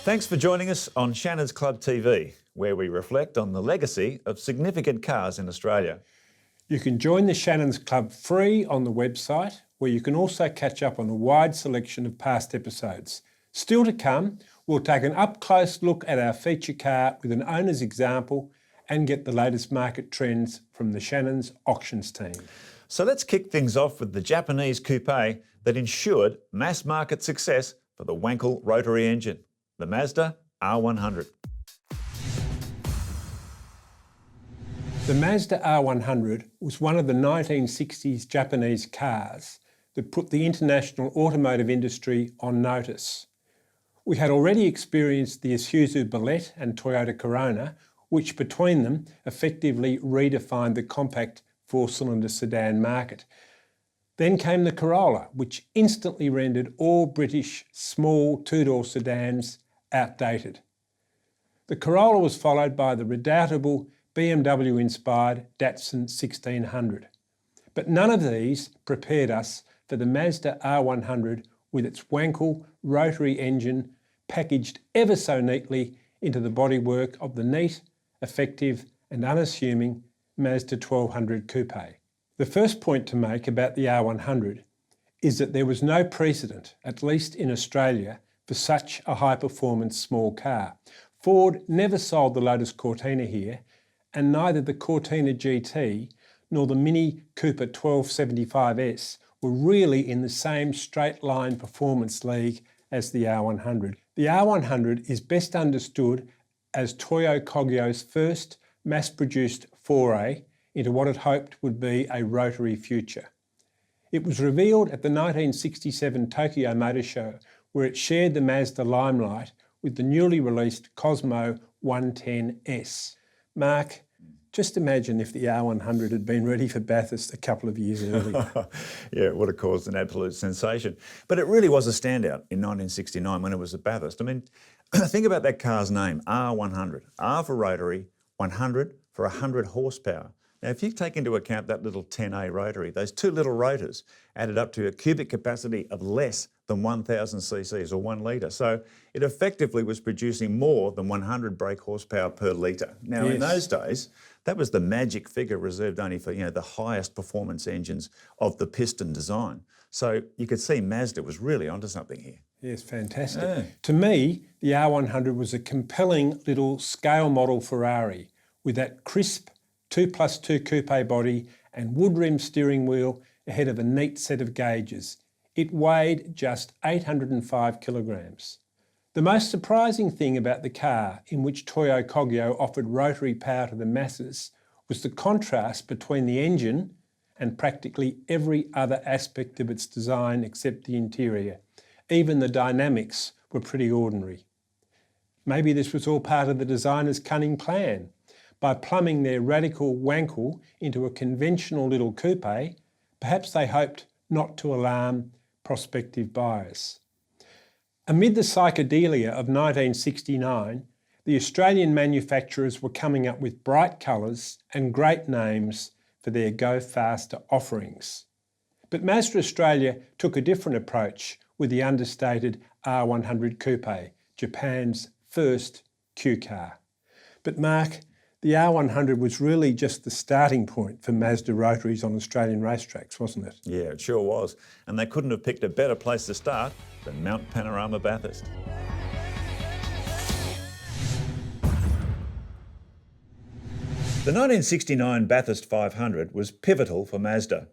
Thanks for joining us on Shannons Club TV, where we reflect on the legacy of significant cars in Australia. You can join the Shannons Club free on the website, where you can also catch up on a wide selection of past episodes. Still to come, we'll take an up-close look at our feature car with an owner's example and get the latest market trends from the Shannons auctions team. So let's kick things off with the Japanese coupe that ensured mass market success for the Wankel rotary engine, the Mazda R100. The Mazda R100 was one of the 1960s Japanese cars that put the international automotive industry on notice. We had already experienced the Isuzu Bolette and Toyota Corona, which between them effectively redefined the compact four-cylinder sedan market. Then came the Corolla, which instantly rendered all British small two-door sedans outdated. The Corolla was followed by the redoubtable BMW-inspired Datsun 1600. But none of these prepared us for the Mazda R100 with its Wankel rotary engine packaged ever so neatly into the bodywork of the neat, effective and unassuming Mazda 1200 Coupe. The first point to make about the R100 is that there was no precedent, at least in Australia, for such a high-performance small car. Ford never sold the Lotus Cortina here, and neither the Cortina GT nor the Mini Cooper 1275S were really in the same straight-line performance league as the R100. The R100 is best understood as Toyo Kogyo's first mass-produced foray into what it hoped would be a rotary future. It was revealed at the 1967 Tokyo Motor Show, where it shared the Mazda limelight with the newly released Cosmo 110S. Mark, just imagine if the R100 had been ready for Bathurst a couple of years earlier. Yeah, it would have caused an absolute sensation. But it really was a standout in 1969 when it was at Bathurst. I mean, think about that car's name, R100. R for rotary, 100 for 100 horsepower. Now, if you take into account that little 10A rotary, those two little rotors added up to a cubic capacity of less than 1,000 cc's or 1 litre. So it effectively was producing more than 100 brake horsepower per litre. Now, in those days, that was the magic figure reserved only for, the highest performance engines of the piston design. So you could see Mazda was really onto something here. Yes, fantastic. Yeah. To me, the R100 was a compelling little scale model Ferrari with that crisp 2+2 coupe body and wood rim steering wheel ahead of a neat set of gauges. It weighed just 805 kilograms. The most surprising thing about the car, in which Toyo Kogyo offered rotary power to the masses, was the contrast between the engine and practically every other aspect of its design except the interior. Even the dynamics were pretty ordinary. Maybe this was all part of the designer's cunning plan. By plumbing their radical Wankel into a conventional little coupe, perhaps they hoped not to alarm prospective buyers. Amid the psychedelia of 1969, the Australian manufacturers were coming up with bright colours and great names for their go faster offerings. But Mazda Australia took a different approach with the understated R100 Coupe, Japan's first Q car. But Mark, the R100 was really just the starting point for Mazda rotaries on Australian racetracks, wasn't it? Yeah, it sure was. And they couldn't have picked a better place to start than Mount Panorama Bathurst. The 1969 Bathurst 500 was pivotal for Mazda.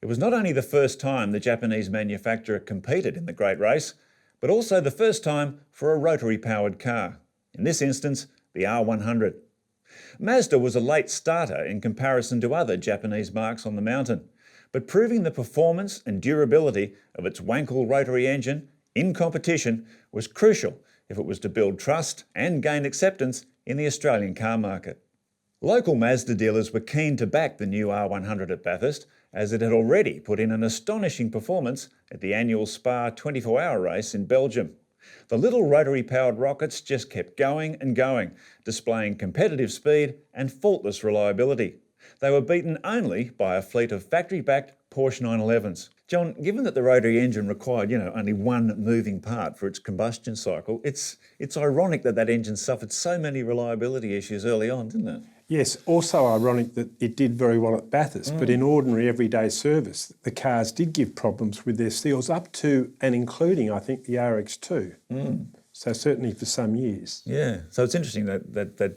It was not only the first time the Japanese manufacturer competed in the Great Race, but also the first time for a rotary-powered car. In this instance, the R100. Mazda was a late starter in comparison to other Japanese marques on the mountain, but proving the performance and durability of its Wankel rotary engine in competition was crucial if it was to build trust and gain acceptance in the Australian car market. Local Mazda dealers were keen to back the new R100 at Bathurst, as it had already put in an astonishing performance at the annual Spa 24-hour race in Belgium. The little rotary-powered rockets just kept going and going, displaying competitive speed and faultless reliability. They were beaten only by a fleet of factory-backed Porsche 911s. John, given that the rotary engine required, only one moving part for its combustion cycle, it's ironic that that engine suffered so many reliability issues early on, didn't it? Yes, also ironic that it did very well at Bathurst, but in ordinary everyday service, the cars did give problems with their seals up to and including, I think, the RX2. So certainly for some years. Yeah, so it's interesting that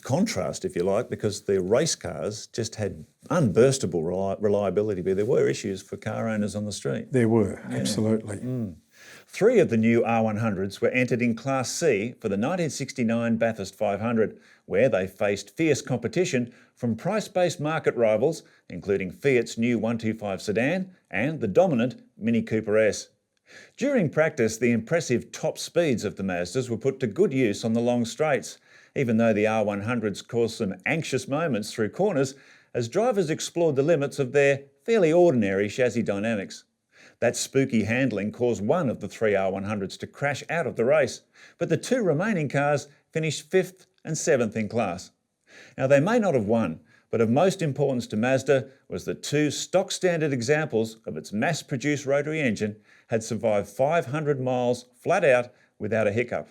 contrast, if you like, because the race cars just had unburstable reliability, but there were issues for car owners on the street. There were, absolutely. 3 of the new R100s were entered in Class C for the 1969 Bathurst 500, where they faced fierce competition from price-based market rivals, including Fiat's new 125 sedan and the dominant Mini Cooper S. During practice, the impressive top speeds of the Mazdas were put to good use on the long straights, even though the R100s caused some anxious moments through corners as drivers explored the limits of their fairly ordinary chassis dynamics. That spooky handling caused one of the 3 R100s to crash out of the race, but the 2 remaining cars finished 5th and 7th in class. Now, they may not have won, but of most importance to Mazda was that 2 stock standard examples of its mass-produced rotary engine had survived 500 miles flat out without a hiccup.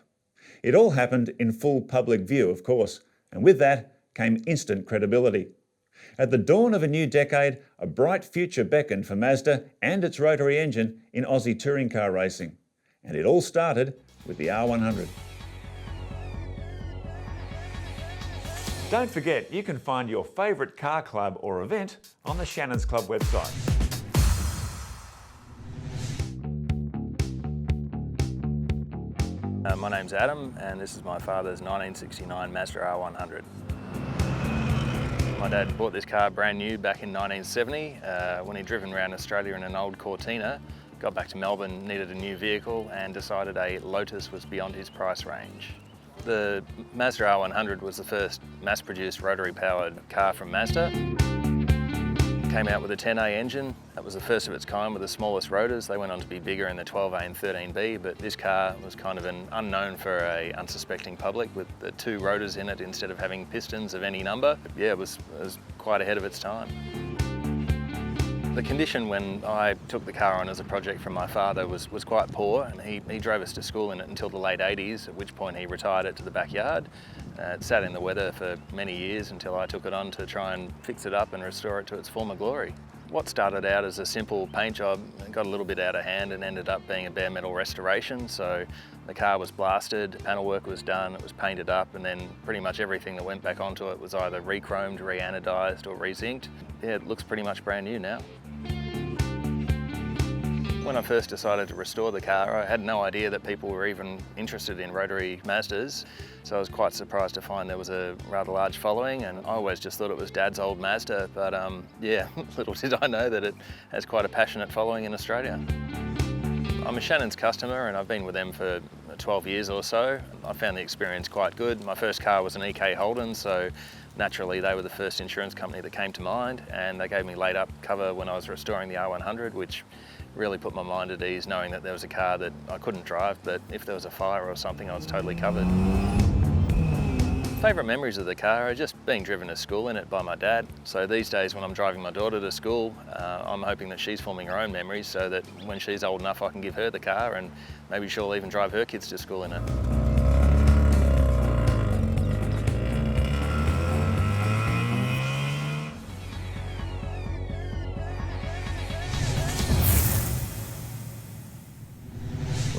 It all happened in full public view, of course, and with that came instant credibility. At the dawn of a new decade, a bright future beckoned for Mazda and its rotary engine in Aussie touring car racing. And it all started with the R100. Don't forget, you can find your favourite car club or event on the Shannons Club website. My name's Adam, and this is my father's 1969 Mazda R100. My dad bought this car brand new back in 1970 when he'd driven around Australia in an old Cortina, got back to Melbourne, needed a new vehicle and decided a Lotus was beyond his price range. The Mazda R100 was the first mass-produced rotary-powered car from Mazda. Came out with a 10A engine. That was the first of its kind with the smallest rotors. They went on to be bigger in the 12A and 13B, but this car was kind of an unknown for an unsuspecting public with the 2 rotors in it instead of having pistons of any number. Yeah, it was quite ahead of its time. The condition when I took the car on as a project from my father was quite poor, and he drove us to school in it until the late 80s, at which point he retired it to the backyard. It sat in the weather for many years until I took it on to try and fix it up and restore it to its former glory. What started out as a simple paint job got a little bit out of hand and ended up being a bare metal restoration. So the car was blasted, panel work was done, it was painted up, and then pretty much everything that went back onto it was either re-chromed, re-anodized or re-zinced. Yeah, it looks pretty much brand new now. When I first decided to restore the car, I had no idea that people were even interested in rotary Mazdas, so I was quite surprised to find there was a rather large following, and I always just thought it was Dad's old Mazda, but yeah, little did I know that it has quite a passionate following in Australia. I'm a Shannons customer and I've been with them for 12 years or so. I found the experience quite good. My first car was an EK Holden, so naturally they were the first insurance company that came to mind, and they gave me laid up cover when I was restoring the R100, which really put my mind at ease knowing that there was a car that I couldn't drive, but if there was a fire or something, I was totally covered. Favourite memories of the car are just being driven to school in it by my dad. So these days when I'm driving my daughter to school, I'm hoping that she's forming her own memories so that when she's old enough I can give her the car and maybe she'll even drive her kids to school in it.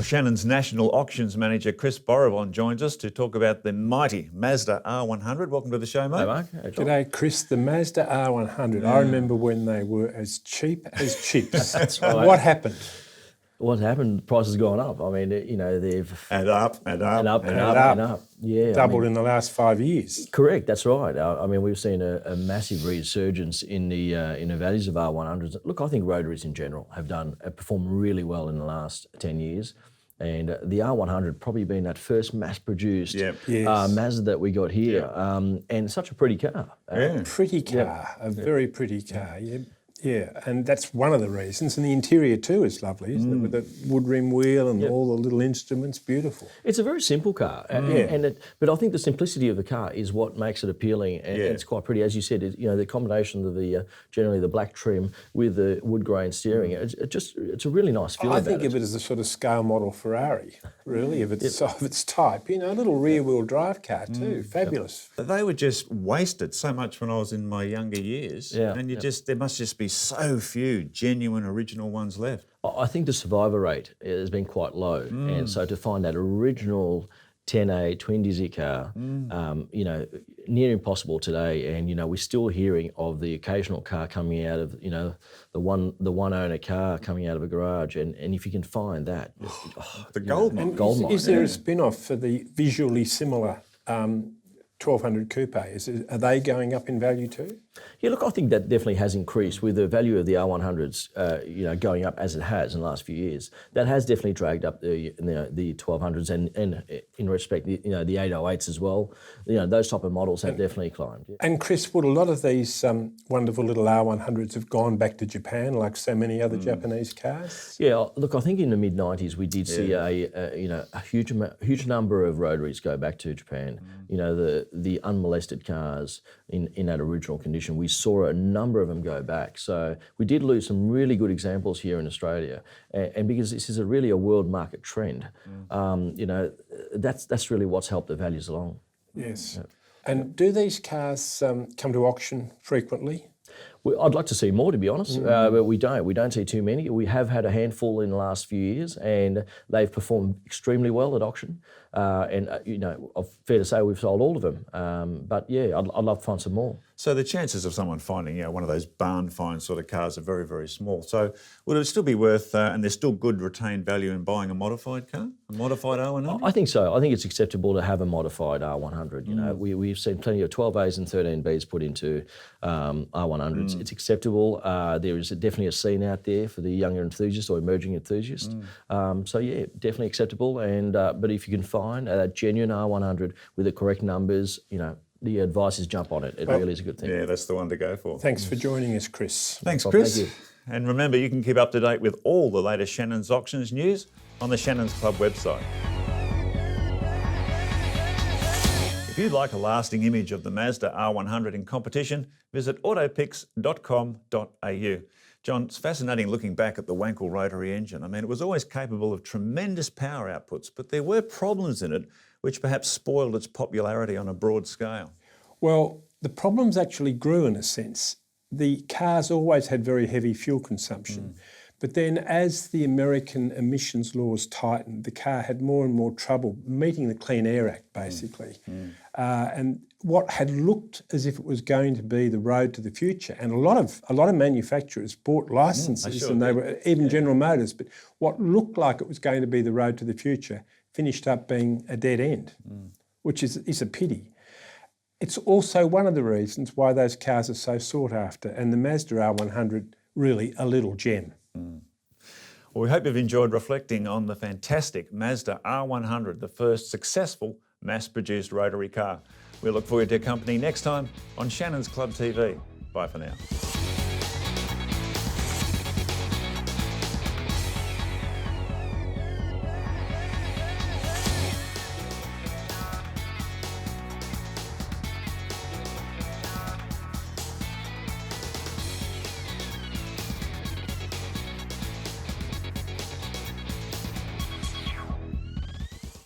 Shannons National Auctions Manager Chris Borrabon joins us to talk about the mighty Mazda R100. Welcome to the show, mate. Hey, Mark. Hey, John. G'day, Chris. The Mazda R100. I remember when they were as cheap as chips. That's right. What happened? What happened? The price has gone up. I mean, they've And up. Yeah, Doubled in the last 5 years. Correct. That's right. I mean, we've seen a massive resurgence in the values of R100s. Look, I think rotaries in general have performed really well in the last 10 years. And the R100 probably been that first mass-produced Mazda that we got here, and such a pretty car. Pretty car, a very pretty car. Yeah. Yeah, and that's one of the reasons. And the interior too is lovely, isn't it? With the wood rim wheel and all the little instruments, beautiful. It's a very simple car, but I think the simplicity of the car is what makes it appealing, and it's quite pretty. As you said, the combination of the generally the black trim with the wood grain steering, it's a really nice feel. I think of it as a sort of scale model Ferrari, really, of its type. You know, a little rear wheel drive car too, fabulous. They were just wasted so much when I was in my younger years, and there must just be so few genuine original ones left. I think the survivor rate has been quite low, and so to find that original 10A twin dizzy car, near impossible today. And we're still hearing of the occasional car coming out of the one owner car coming out of a garage, and if you can find that, the gold mine. Is there a spin-off for the visually similar 1200 coupe? Are they going up in value too? Yeah, look, I think that definitely has increased with the value of the R100s, going up as it has in the last few years. That has definitely dragged up the 1200s, and in respect, the 808s as well. Those type of models have definitely climbed. Yeah. And Chris, would a lot of these wonderful little R100s have gone back to Japan like so many other Japanese cars? Yeah, look, I think in the mid '90s we did see a huge number of rotaries go back to Japan. The unmolested cars in that original condition. We saw a number of them go back. So we did lose some really good examples here in Australia. And because this is really a world market trend, that's really what's helped the values along. Yes. Yeah. And do these cars come to auction frequently? I'd like to see more, to be honest, but we don't. We don't see too many. We have had a handful in the last few years, and they've performed extremely well at auction. Fair to say we've sold all of them. But yeah, I'd love to find some more. So the chances of someone finding one of those barn find sort of cars are very, very small. So would it still be worth, and there's still good retained value in buying a modified car, a modified R100? I think so. I think it's acceptable to have a modified R100. We've seen plenty of 12As and 13Bs put into R100s. It's acceptable. There is definitely a scene out there for the younger enthusiast or emerging enthusiast. So yeah, definitely acceptable. And but if you can find a genuine R100 with the correct numbers, the advice is jump on it. It really is a good thing. Yeah, that's the one to go for. Thanks for joining us, Chris. Thanks, Chris. Thank you. And remember, you can keep up to date with all the latest Shannons auctions news on the Shannons Club website. If you'd like a lasting image of the Mazda R100 in competition, visit autopics.com.au. John, it's fascinating looking back at the Wankel rotary engine. I mean, it was always capable of tremendous power outputs, but there were problems in it which perhaps spoiled its popularity on a broad scale. Well, the problems actually grew in a sense. The cars always had very heavy fuel consumption. But then as the American emissions laws tightened, the car had more and more trouble meeting the Clean Air Act, basically. And what had looked as if it was going to be the road to the future, and a lot of manufacturers bought licenses, and they were even General Motors, but what looked like it was going to be the road to the future finished up being a dead end, which is a pity. It's also one of the reasons why those cars are so sought after, and the Mazda R100 really a little gem. Well, we hope you've enjoyed reflecting on the fantastic Mazda R100, the first successful mass-produced rotary car. We look forward to your company next time on Shannons Club TV. Bye for now.